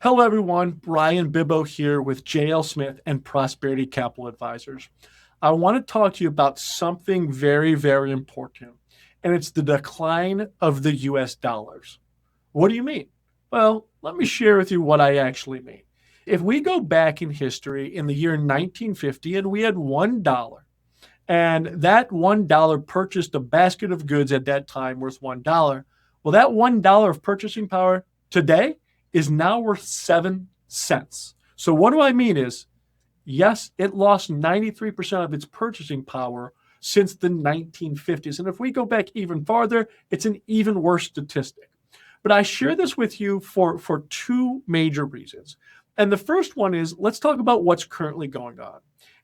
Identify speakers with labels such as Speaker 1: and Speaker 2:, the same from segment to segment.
Speaker 1: Hello, everyone. Bryan Bibbo here with JL Smith and Prosperity Capital Advisors. I want to talk to you about something very, very important, and it's the decline of the US dollars. What do you mean? Well, let me share with you what I actually mean. If we go back in history in the year 1950 and we had $1, and that $1 purchased a basket of goods at that time worth $1, well, that $1 of purchasing power today is now worth 7 cents. So, what do I mean is, yes, it lost 93% of its purchasing power since the 1950s. And if we go back even farther, it's an even worse statistic. But I share this with you for two major reasons. And the first one is, let's talk about what's currently going on.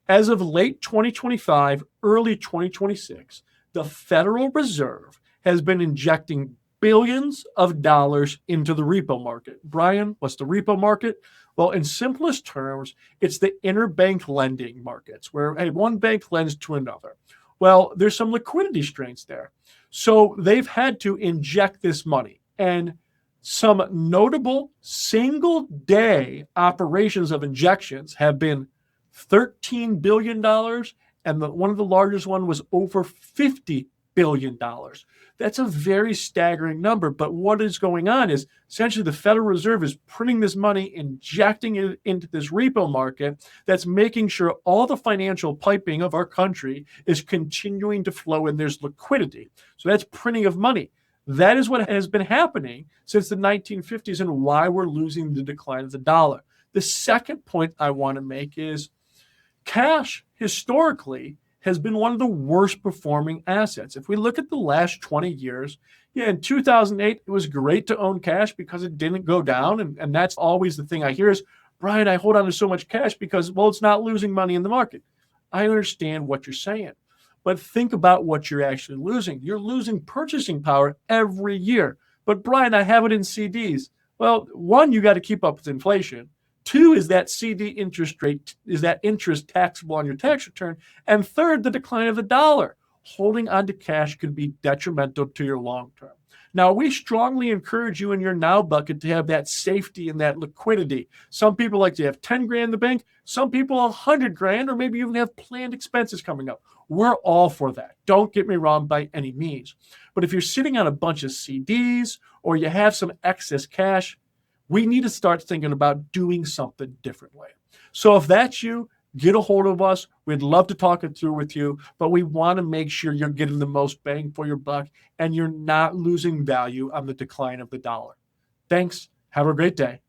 Speaker 1: As of late 2025, early 2026, the Federal Reserve has been injecting billions of dollars into the repo market. Bryan, what's the repo market? Well, in simplest terms, it's the interbank lending markets where one bank lends to another. Well, there's some liquidity strains there. So they've had to inject this money. And some notable single day operations of injections have been $13 billion, and one of the largest one was over $50 billion. That's a very staggering number. But what is going on is essentially the Federal Reserve is printing this money, injecting it into this repo market that's making sure all the financial piping of our country is continuing to flow and there's liquidity. So that's printing of money. That is what has been happening since the 1950s and why we're losing the decline of the dollar. The second point I want to make is cash historically has been one of the worst performing assets. If we look at the last 20 years, in 2008, it was great to own cash because it didn't go down. And that's always the thing I hear is, Bryan, I hold on to so much cash because, well, it's not losing money in the market. I understand what you're saying, but think about what you're actually losing. You're losing purchasing power every year. But Bryan, I have it in CDs. Well, one, you got to keep up with inflation. Two, is that CD interest rate, is that interest taxable on your tax return? And third, the decline of the dollar. Holding onto cash could be detrimental to your long term. Now, we strongly encourage you in your now bucket to have that safety and that liquidity. Some people like to have 10 grand in the bank. Some people 100 grand, or maybe even have planned expenses coming up. We're all for that. Don't get me wrong by any means. But if you're sitting on a bunch of CDs or you have some excess cash, we need to start thinking about doing something differently. So if that's you, get a hold of us. We'd love to talk it through with you, but we want to make sure you're getting the most bang for your buck and you're not losing value on the decline of the dollar. Thanks. Have a great day.